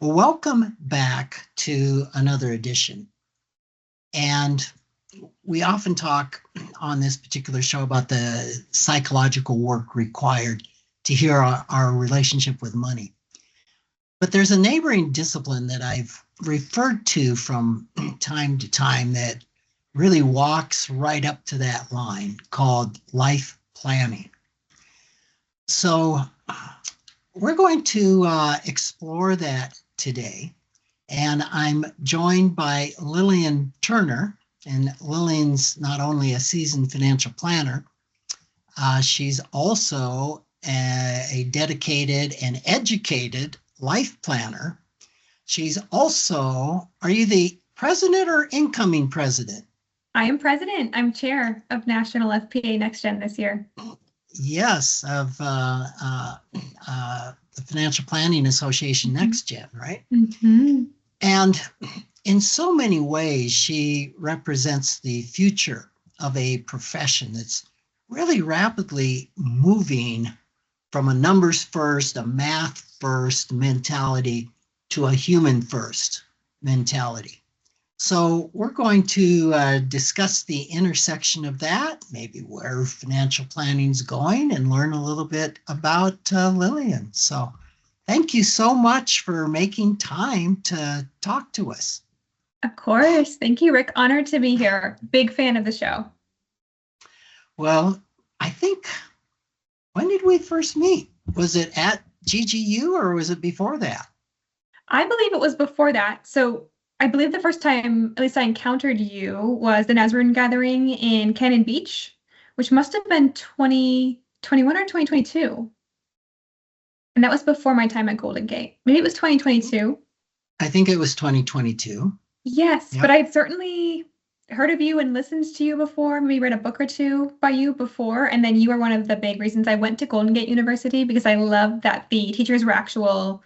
Well, welcome back to another edition. And we often talk on this particular show about the psychological work required to heal our relationship with money. But there's a neighboring discipline that I've referred to from time to time that really walks right up to that line, called life planning. So we're going to explore that today. And I'm joined by Lillian Turner. And Lillian's not only a seasoned financial planner, she's also a dedicated and educated life planner. She's also, are you the president or incoming president? I am president. I'm chair of National FPA Next Gen this year. Yes, of the Financial Planning Association Next Gen, right? Mm-hmm. And in so many ways, she represents the future of a profession that's really rapidly moving from a numbers first, a math first mentality to a human first mentality. So we're going to discuss the intersection of that, maybe where financial planning is going, and learn a little bit about Lillian. So thank you so much for making time to talk to us. Of course. Thank you, Rick. Honored to be here. Big fan of the show. Well, I think, when did we first meet? Was it at GGU or was it before that? I believe it was before that. So I believe the first time, at least I encountered you, was the Nazarene gathering in Cannon Beach, which must have been 2021 or 2022. And that was before my time at Golden Gate. Maybe it was 2022. I think it was 2022. Yes, Yep. but I'd certainly heard of you and listened to you before, maybe read a book or two by you before. And then you were one of the big reasons I went to Golden Gate University, because I loved that the teachers were actual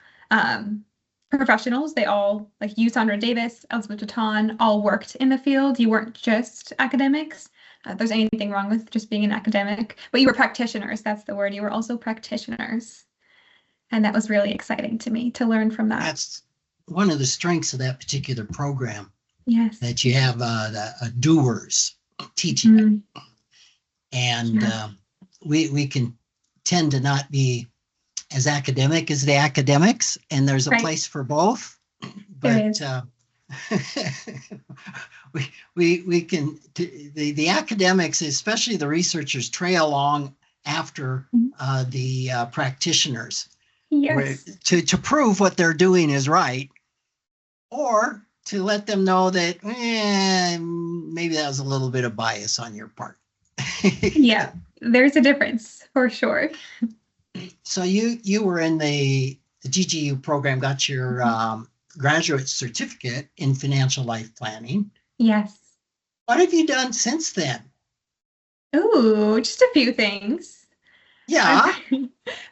professionals. They all, like you, Sandra Davis, Elizabeth Toton, all worked in the field. You weren't just academics. If there's anything wrong with just being an academic, but you were practitioners. That's the word. You were also practitioners. And that was really exciting to me to learn from that. That's one of the strengths of that particular program. Yes. That you have doers teaching it. And we can tend to not be as academic as the academics, and there's a place for both. But we can, the academics, especially the researchers, trail along after the practitioners. Yes. To prove what they're doing is right, or to let them know that maybe that was a little bit of bias on your part. Yeah, there's a difference for sure. So you were in the GGU program, got your graduate certificate in financial life planning. Yes. What have you done since then? Ooh, just a few things. Yeah.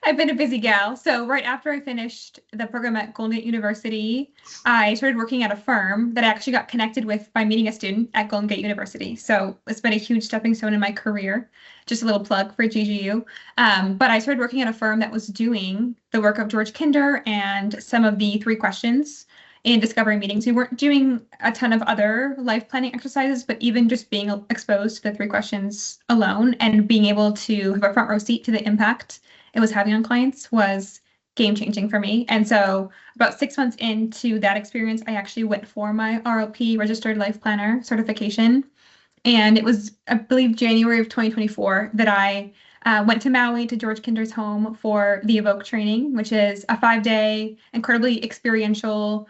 I've been a busy gal. So right after I finished the program at Golden Gate University, I started working at a firm that I actually got connected with by meeting a student at Golden Gate University. So it's been a huge stepping stone in my career. Just a little plug for GGU. But I started working at a firm that was doing the work of George Kinder and some of the 3 questions in discovery meetings. We weren't doing a ton of other life planning exercises, but even just being exposed to the 3 questions alone and being able to have a front row seat to the impact it was having on clients was game changing for me. And so about 6 months into that experience, I actually went for my RLP, Registered Life Planner certification. And it was, I believe, January of 2024 that I went to Maui to George Kinder's home for the Evoke training, which is a 5-day, incredibly experiential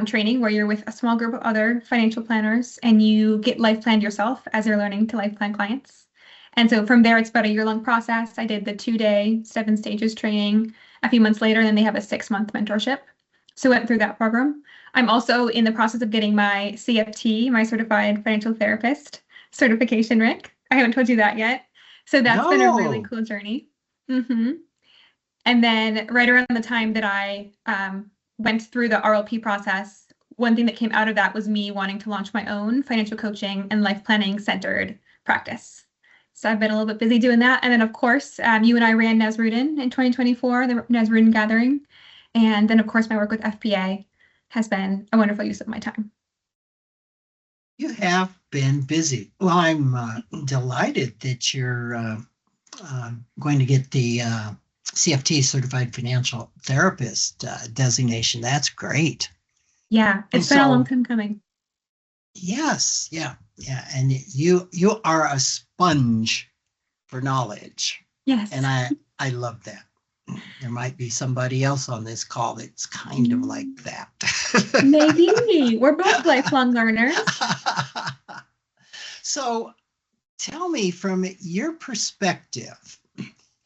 training where you're with a small group of other financial planners and you get life planned yourself as you're learning to life plan clients. And so from there, it's about a year-long process. I did the 2-day 7 stages training a few months later, and then they have a 6-month mentorship. So I went through that program. I'm also in the process of getting my CFT, my Certified Financial Therapist certification, Rick. I haven't told you that yet. So that's been a really cool journey. And then right around the time that I went through the RLP process, one thing that came out of that was me wanting to launch my own financial coaching and life planning centered practice. So I've been a little bit busy doing that. And then, of course, you and I ran Nazarene in 2024, the Nazarene gathering. And then, of course, my work with FPA has been a wonderful use of my time. You have been busy. Well, I'm delighted that you're going to get the CFT, Certified Financial Therapist designation. That's great. Yeah, And it's been a long so, time coming. yes, yeah, and you are a sponge for knowledge, Yes. and I love that. There might be somebody else on this call that's kind of like that. Maybe. We're both lifelong learners. So tell me, from your perspective,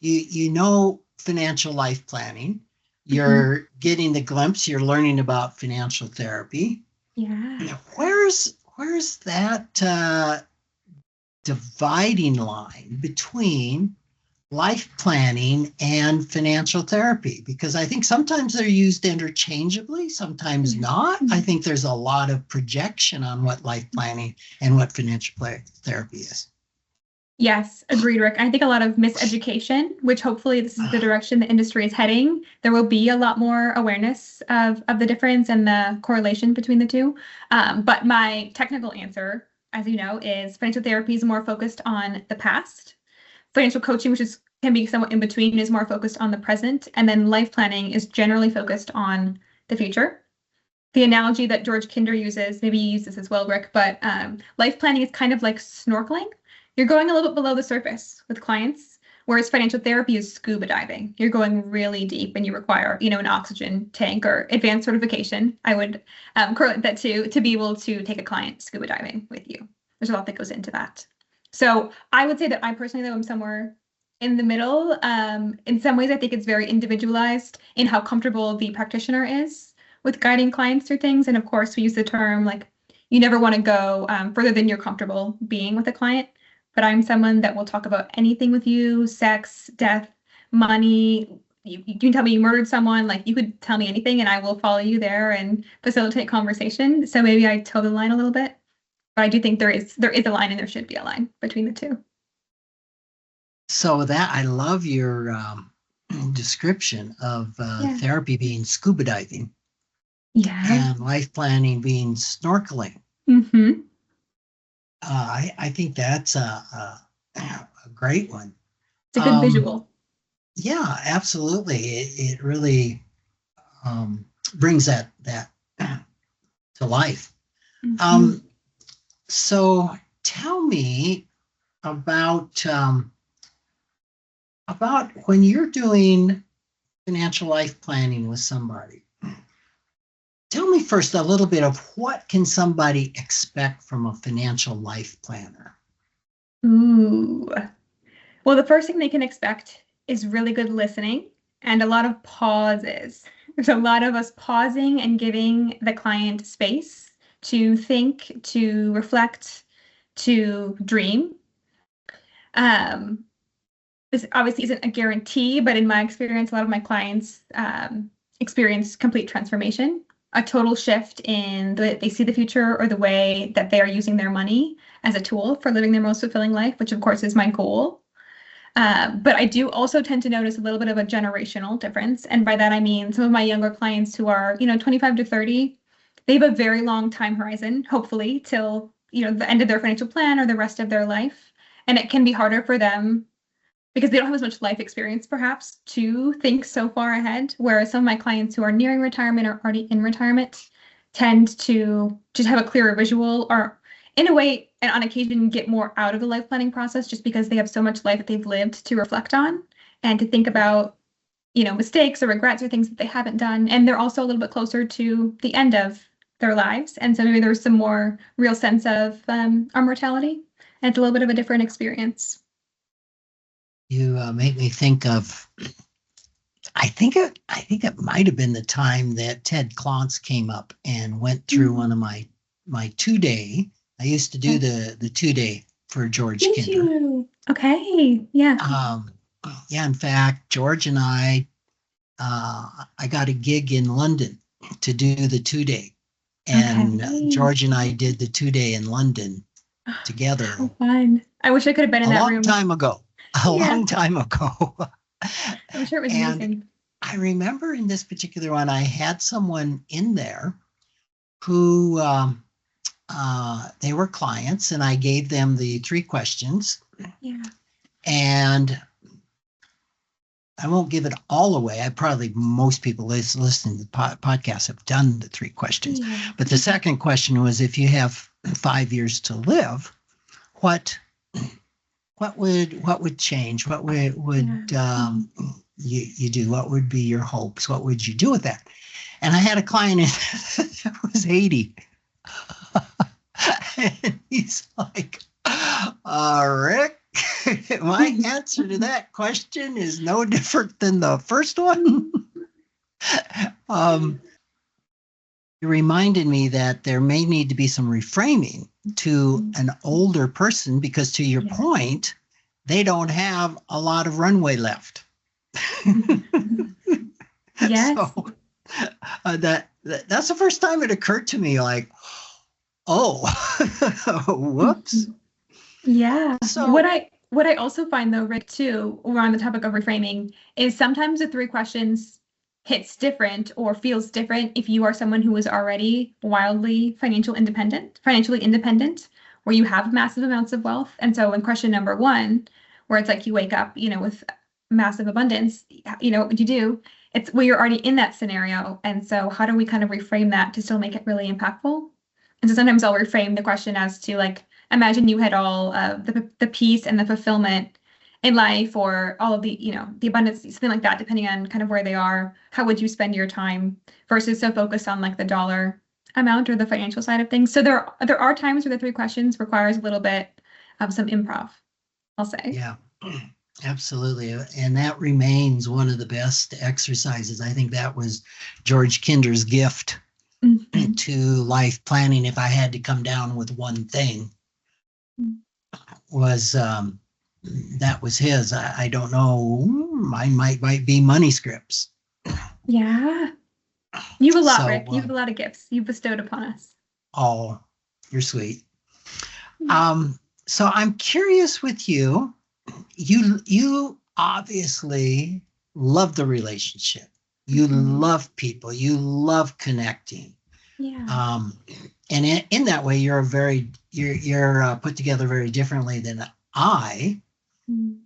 you know financial life planning, you're getting the glimpse, you're learning about financial therapy. Yeah. Where's that dividing line between life planning and financial therapy? Because I think sometimes they're used interchangeably, sometimes not. I think there's a lot of projection on what life planning and what financial therapy is. Yes, agreed, Rick. I think a lot of miseducation, which hopefully this is the direction the industry is heading. There will be a lot more awareness of the difference and the correlation between the two. But my technical answer, as you know, is financial therapy is more focused on the past. Financial coaching, can be somewhat in between, is more focused on the present. And then life planning is generally focused on the future. The analogy that George Kinder uses, maybe you use this as well, Rick, but life planning is kind of like snorkeling. You're going a little bit below the surface with clients, whereas financial therapy is scuba diving. You're going really deep and you require, an oxygen tank or advanced certification. I would correlate that to be able to take a client scuba diving with you. There's a lot that goes into that. So I would say that I personally, though, am somewhere in the middle. In some ways, I think it's very individualized in how comfortable the practitioner is with guiding clients through things. And of course, we use the term like, you never want to go further than you're comfortable being with a client. But I'm someone that will talk about anything with you: sex, death, money. You can tell me you murdered someone, like you could tell me anything and I will follow you there and facilitate conversation. So maybe I toe the line a little bit, but I do think there is a line and there should be a line between the two. So that I love your description of therapy being scuba diving. Yeah. And life planning being snorkeling. Mm-hmm. I think that's a great one. It's a good visual. Yeah, absolutely. It really brings that to life. Mm-hmm. So tell me about when you're doing financial life planning with somebody. Tell me first a little bit of what can somebody expect from a financial life planner? Ooh. Well, the first thing they can expect is really good listening and a lot of pauses. There's a lot of us pausing and giving the client space to think, to reflect, to dream. This obviously isn't a guarantee, but in my experience, a lot of my clients experience complete transformation, a total shift in the way they see the future or the way that they are using their money as a tool for living their most fulfilling life, which of course is my goal. But I do also tend to notice a little bit of a generational difference. And by that, I mean some of my younger clients who are, 25 to 30, they have a very long time horizon, hopefully till, the end of their financial plan or the rest of their life. And it can be harder for them because they don't have as much life experience, perhaps, to think so far ahead. Whereas some of my clients who are nearing retirement or already in retirement tend to just have a clearer visual, or in a way, and on occasion, get more out of the life planning process just because they have so much life that they've lived to reflect on and to think about, mistakes or regrets or things that they haven't done. And they're also a little bit closer to the end of their lives. And so maybe there's some more real sense of our mortality. And it's a little bit of a different experience. You make me think of. I think it might have been the time that Ted Klontz came up and went through one of my 2-day. I used to do the 2-day for George Kinder. Okay. Yeah. Yeah. In fact, George and I got a gig in London to do the 2-day, and George and I did the 2-day in London together. How fun! I wish I could have been in that room. A long time ago. I'm sure it was amazing. I remember in this particular one, I had someone in there who they were clients, and I gave them the 3 questions. Yeah. And I won't give it all away. Most people listening to the podcast have done the 3 questions. Yeah. But the second question was, if you have 5 years to live, what would change? What would you do? What would be your hopes? What would you do with that? And I had a client that was 80. And he's like, Rick, my answer to that question is no different than the first one. It reminded me that there may need to be some reframing to an older person, because to your point, they don't have a lot of runway left. Yes. So that's the first time it occurred to me, like, oh, whoops. Yeah. So what I also find though, Rick, too, we're on the topic of reframing, is sometimes the 3 questions hits different or feels different if you are someone who is already wildly financially independent, where you have massive amounts of wealth. And so in question number 1, where it's like you wake up, with massive abundance, what would you do? It's where you're already in that scenario. And so how do we kind of reframe that to still make it really impactful? And so sometimes I'll reframe the question as to, like, imagine you had all of the peace and the fulfillment in life, or all of the, the abundance, something like that, depending on kind of where they are. How would you spend your time, versus so focused on like the dollar amount or the financial side of things? So there are times where the 3 questions requires a little bit of some improv, I'll say. Yeah, absolutely. And that remains one of the best exercises. I think that was George Kinder's gift to life planning. If I had to come down with one thing, was that was his. I don't know. Mine might be money scripts. Yeah. You have a lot, So, Rick. You have a lot of gifts you've bestowed upon us. Oh, you're sweet. So I'm curious with you. You obviously love the relationship. You love people. You love connecting. Yeah. And in that way, you're put together very differently than I,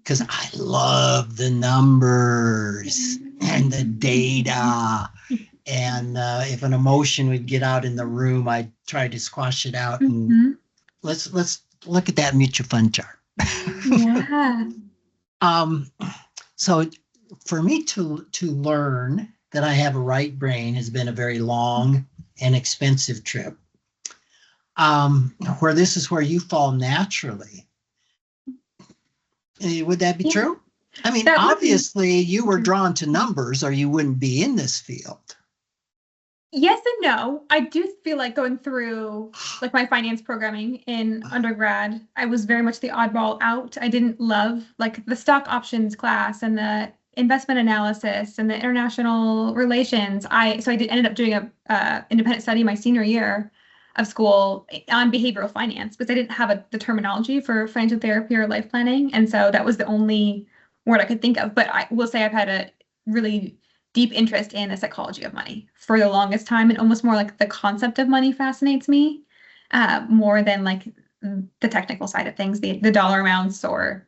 because I love the numbers and the data. And if an emotion would get out in the room, I'd try to squash it out. And let's look at that mutual fund chart. Yeah. So for me to learn that I have a right brain has been a very long and expensive trip. Where this is where you fall naturally. Would that be true? I mean, obviously you were drawn to numbers, or you wouldn't be in this field. Yes and no. I do feel like going through like my finance programming in undergrad, I was very much the oddball out. I didn't love like the stock options class and the investment analysis and the international relations. Ended up doing a independent study my senior year of school on behavioral finance, because I didn't have the terminology for financial therapy or life planning. And so that was the only word I could think of. But I will say I've had a really deep interest in the psychology of money for the longest time, and almost more like the concept of money fascinates me more than like the technical side of things, the dollar amounts or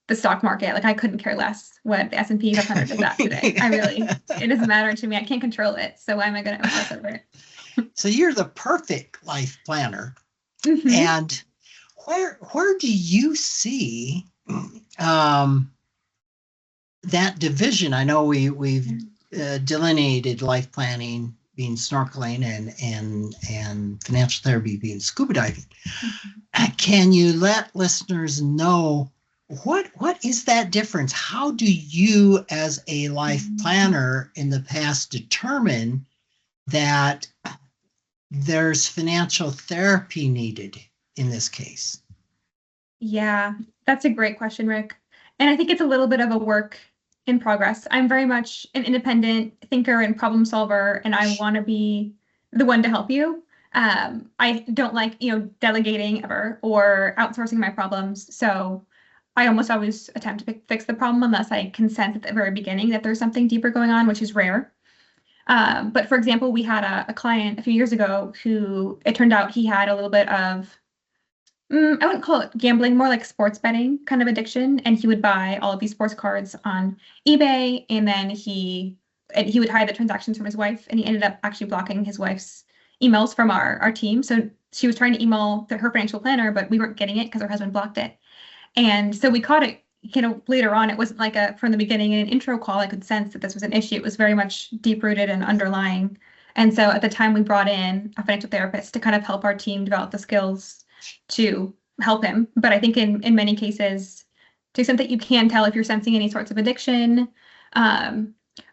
the stock market. Like I couldn't care less what the S&P 500 is at today. It doesn't matter to me. I can't control it. So why am I going to obsess over it? So you're the perfect life planner. And where do you see that division? I know we've delineated life planning being snorkeling and financial therapy being scuba diving. Can you let listeners know what is that difference? How do you, as a life planner in the past, determine that there's financial therapy needed in this case? Yeah, that's a great question, Rick. And I think it's a little bit of a work in progress. I'm very much an independent thinker and problem solver, and I want to be the one to help you. I don't like, delegating ever or outsourcing my problems. So I almost always attempt to fix the problem unless I can sense at the very beginning that there's something deeper going on, which is rare. But for example, we had a client a few years ago who it turned out he had a little bit of, I wouldn't call it gambling, more like sports betting kind of addiction. And he would buy all of these sports cards on eBay, and then he would hide the transactions from his wife, and he ended up actually blocking his wife's emails from our team. So she was trying to email her financial planner, but we weren't getting it because her husband blocked it. And so we caught it, later on. It wasn't like from the beginning in an intro call, I could sense that this was an issue. It was very much deep rooted and underlying. And so at the time we brought in a financial therapist to kind of help our team develop the skills to help him. But I think in many cases, to the extent that you can tell if you're sensing any sorts of addiction, I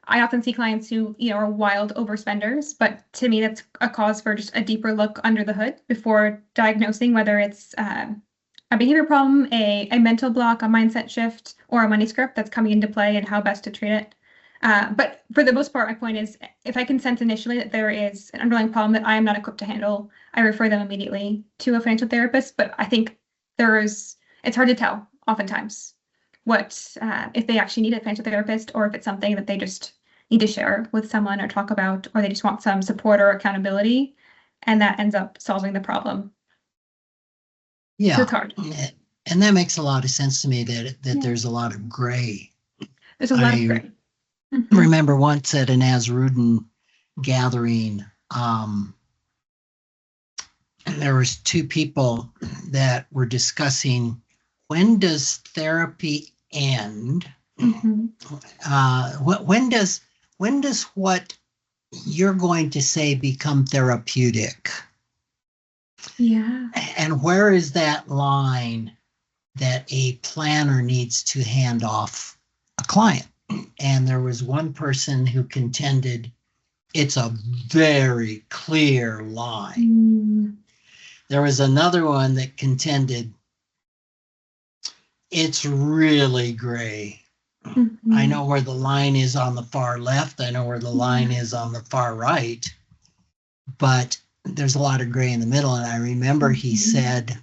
often see clients who, are wild overspenders, but to me, that's a cause for just a deeper look under the hood before diagnosing whether it's a behavior problem, a mental block, a mindset shift, or a money script that's coming into play, and how best to treat it. But for the most part, my point is, if I can sense initially that there is an underlying problem that I am not equipped to handle, I refer them immediately to a financial therapist. But I think it's hard to tell oftentimes what if they actually need a financial therapist, or if it's something that they just need to share with someone or talk about, or they just want some support or accountability, and that ends up solving the problem. Yeah. So it's hard. And that makes a lot of sense to me that there's a lot of gray. There's a lot of gray. Remember once at an Asruden gathering, there was two people that were discussing, when does therapy end? When does what you're going to say become therapeutic? Yeah. And where is that line that a planner needs to hand off a client? And there was one person who contended it's a very clear line. There was another one that contended it's really gray. I know where the line is on the far left. I know where the line is on the far right. But there's a lot of gray in the middle. And I remember he said,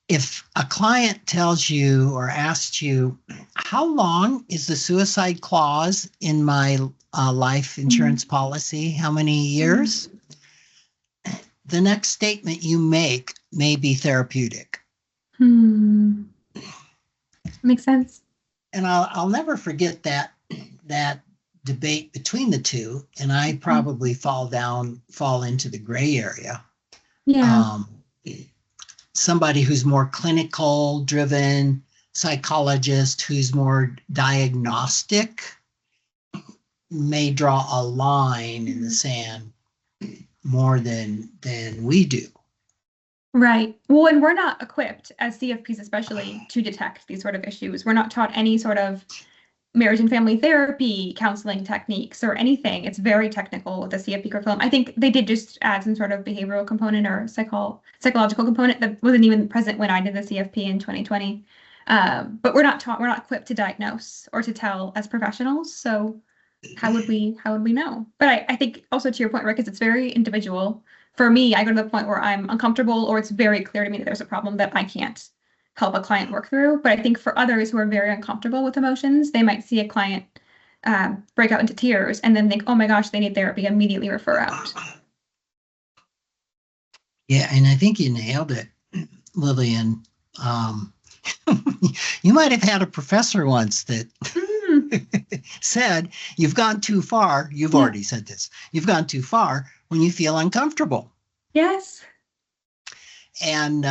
if a client tells you or asks you, how long is the suicide clause in my life insurance policy? How many years? The next statement you make may be therapeutic. Makes sense. And I'll never forget that debate between the two. And I probably fall into the gray area. Yeah. Somebody who's more clinical driven, psychologist who's more diagnostic may draw a line in the sand more than we do. Right. Well, and we're not equipped as CFPs, especially, to detect these sort of issues. We're not taught any sort of marriage and family therapy counseling techniques or anything. It's very technical with the CFP curriculum. I think they did just add some sort of behavioral component or psychological component that wasn't even present when I did the CFP in 2020. But we're not equipped to diagnose or to tell as professionals. So how would we know? But I think also, to your point, Rick, is it's very individual. For me, I go to the point where I'm uncomfortable, or it's very clear to me that there's a problem that I can't help a client work through. But I think for others who are very uncomfortable with emotions, they might see a client break out into tears and then think, oh my gosh, they need therapy, immediately refer out. Yeah, and I think you nailed it, Lillian. You might have had a professor once that said, you've gone too far. You've already said this. You've gone too far when you feel uncomfortable. Yes. And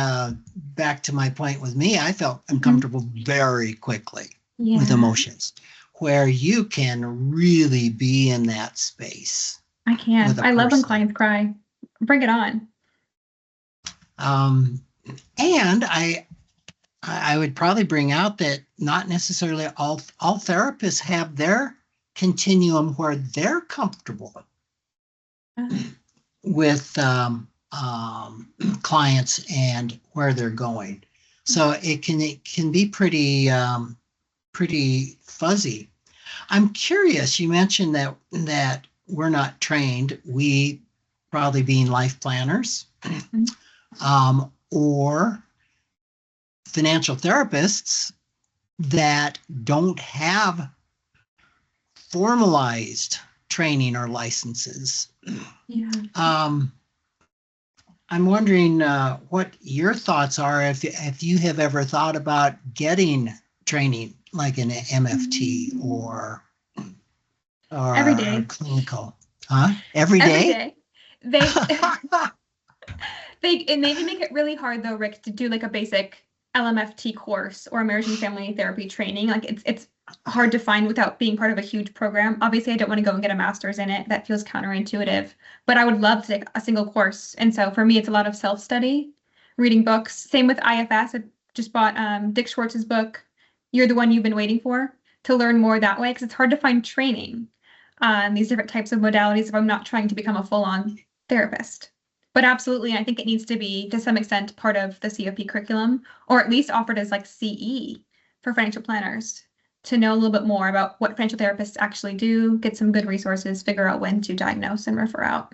back to my point with me, I felt uncomfortable very quickly with emotions, where you can really be in that space. I can. I love when clients cry. Bring it on. And I would probably bring out that not necessarily all therapists have their continuum where they're comfortable with clients and where they're going. So it can be pretty fuzzy. I'm curious, you mentioned that we're not trained, we probably being life planners, or financial therapists that don't have formalized training or licenses. Yeah. I'm wondering what your thoughts are if you have ever thought about getting training like an MFT or Every day. clinical. Huh? Every Every day? day. They and they can make it really hard though, Rick, to do like a basic LMFT course or immersion family therapy training. Like it's hard to find without being part of a huge program. Obviously, I don't want to go and get a master's in it. That feels counterintuitive. But I would love to take a single course. And so for me, it's a lot of self-study, reading books. Same with IFS. I just bought Dick Schwartz's book, You're the One You've Been Waiting For, to learn more that way, because it's hard to find training on these different types of modalities if I'm not trying to become a full-on therapist. But absolutely, I think it needs to be, to some extent, part of the CFP curriculum, or at least offered as like CE for financial planners to know a little bit more about what financial therapists actually do, get some good resources, figure out when to diagnose and refer out.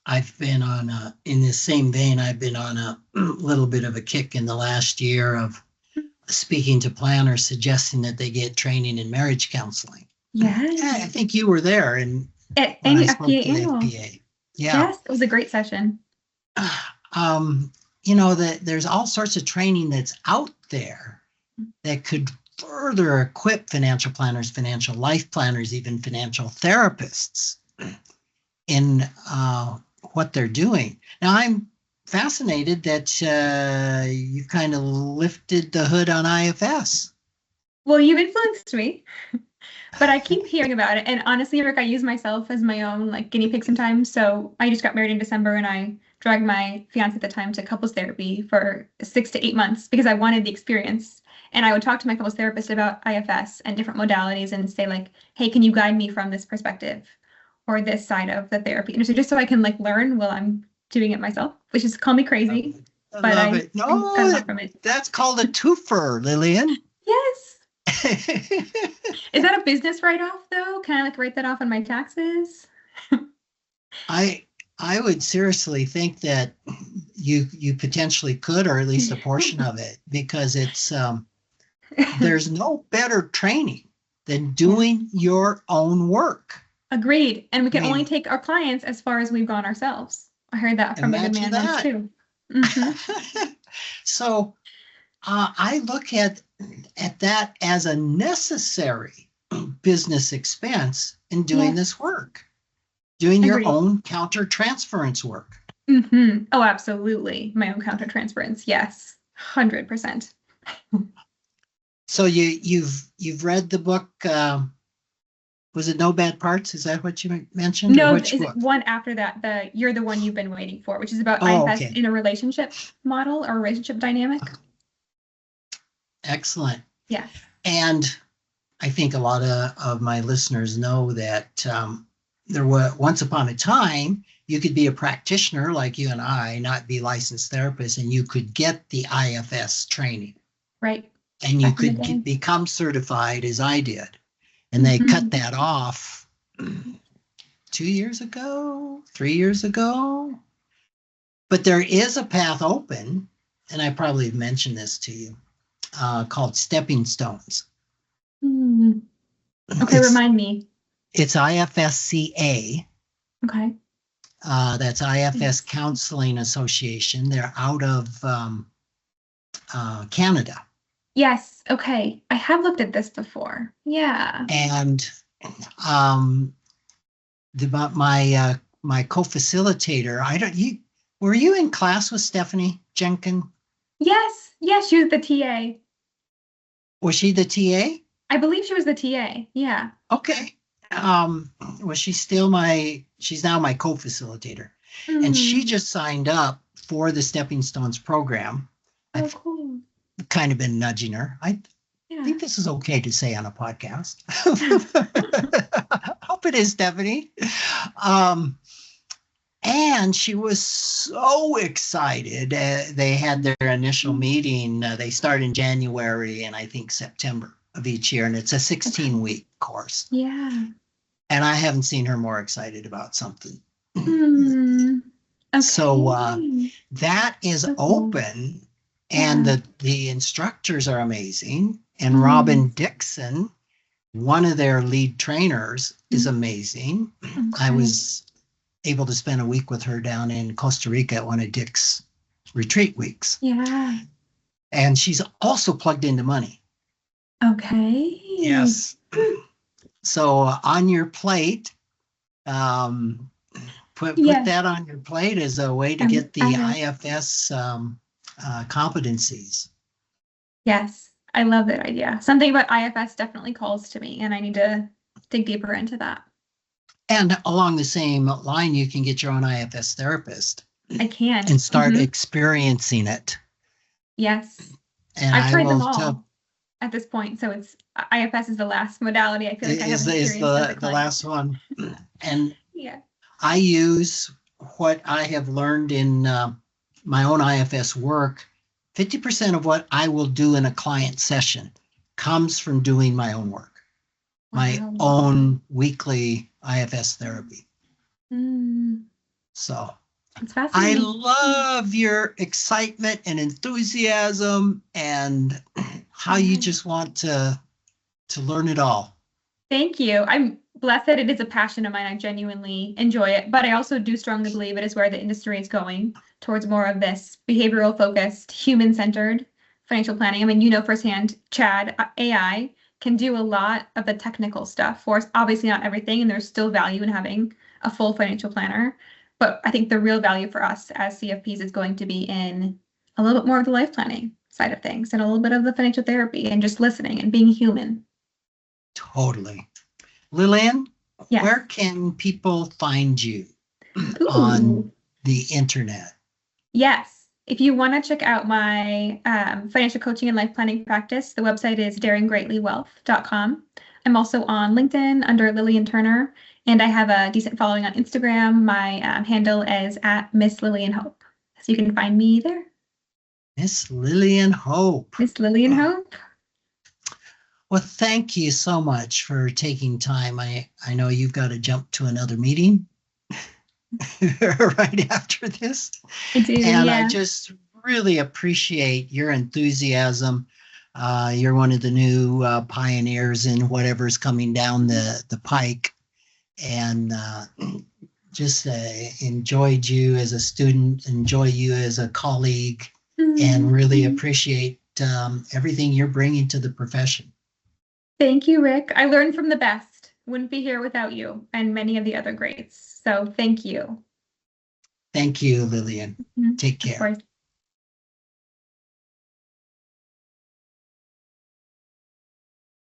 I've been on in the same vein, I've been on a little bit of a kick in the last year of speaking to planners, suggesting that they get training in marriage counseling. Yes. Yeah, I think you were there and At when I FPA spoke to the annual. FPA. Yeah. Yes, it was a great session. That there's all sorts of training that's out there that could further equip financial planners, financial life planners, even financial therapists in what they're doing. Now, I'm fascinated that you kind of lifted the hood on IFS. Well, you've influenced me, but I keep hearing about it. And honestly, Rick, I use myself as my own like guinea pig sometimes. So I just got married in December and I dragged my fiance at the time to couples therapy for 6 to 8 months because I wanted the experience. And I would talk to my couples therapist about IFS and different modalities and say like, hey, can you guide me from this perspective or this side of the therapy? And so just so I can like learn while I'm doing it myself, which is call me crazy. I love it. I got a lot from it. That's called a twofer, Lillian. Yes. Is that a business write-off though? Can I like write that off on my taxes? I would seriously think that you potentially could, or at least a portion of it, because it's there's no better training than doing your own work. Agreed. And we can only take our clients as far as we've gone ourselves. I heard that from a good man once too. Mm-hmm. So I look at that as a necessary business expense in doing this work, doing your own counter-transference work. Mm-hmm. Oh, absolutely. My own counter-transference. Yes, 100%. So you've read the book. Was it No Bad Parts? Is that what you mentioned? No, which book? One after that, You're the One You've Been Waiting For, which is about IFS in a relationship model or relationship dynamic. Excellent. Yeah. And I think a lot of my listeners know that there was once upon a time, you could be a practitioner like you and I, not be licensed therapist, and you could get the IFS training. Right. And you could become certified as I did. And they cut that off 2 years ago, 3 years ago. But there is a path open, and I probably have mentioned this to you, called Stepping Stones. Okay, remind me. It's IFSCA. Okay. That's IFS Counseling Association. They're out of Canada. Yes. Okay. I have looked at this before. Yeah. And my co-facilitator, were you in class with Stephanie Jenkin? Yes. Yes, she was the TA. Was she the TA? I believe she was the TA. Yeah. Okay. Was she still she's now my co-facilitator. And she just signed up for the Stepping Stones program. Oh, cool. Kind of been nudging her. I think this is okay to say on a podcast. Hope it is, Stephanie. And she was so excited. They had their initial meeting. They start in January and I think September of each year. And it's a 16-week course. Yeah. And I haven't seen her more excited about something. Okay. So that is open. And the instructors are amazing. And Robin Dixon One of their lead trainers is amazing. I Okay. was able to spend a week with her down in Costa Rica at one of Dick's retreat weeks. Yeah. And she's also plugged into money. Okay. Yes. So on your plate, put Yes. that on your plate as a way to get the IFS competencies. Yes. I love that idea. Something about IFS definitely calls to me, and I need to dig deeper into that. And along the same line, you can get your own IFS therapist I can. and start experiencing it. Yes. And I've I tried them will all tell, at this point. So it's IFS is the last modality. I feel like I is, haven't is experienced as a the client. last one. And Yeah. I use what I have learned in my own IFS work. 50% of what I will do in a client session comes from doing my own work, my Wow. own weekly IFS therapy. So It's I fascinating. love your excitement and enthusiasm and how you just want to learn it all. Thank you. I'm blessed that it is a passion of mine. I genuinely enjoy it, but I also do strongly believe it is where the industry is going towards more of this behavioral focused, human centered financial planning. I mean, you know firsthand, Chad, AI can do a lot of the technical stuff for us. Obviously, not everything, and there's still value in having a full financial planner. But I think the real value for us as CFPs is going to be in a little bit more of the life planning side of things and a little bit of the financial therapy and just listening and being human. Totally. Lillian, Yes. where can people find you on Ooh. the internet? Yes. If you want to check out my financial coaching and life planning practice, the website is daringgreatlywealth.com. I'm also on LinkedIn under Lillian Turner, and I have a decent following on Instagram. My handle is at Miss Lillian Hope. So you can find me there. Miss Lillian Hope. Miss Lillian Hope. Well, thank you so much for taking time. I know you've got to jump to another meeting right after this. I do, And yeah. I just really appreciate your enthusiasm. You're one of the new pioneers in whatever's coming down the pike. And just enjoyed you as a student, enjoy you as a colleague, and really appreciate everything you're bringing to the profession. Thank you, Rick. I learned from the best. Wouldn't be here without you and many of the other greats. So thank you. Thank you, Lillian. Take care. Of course.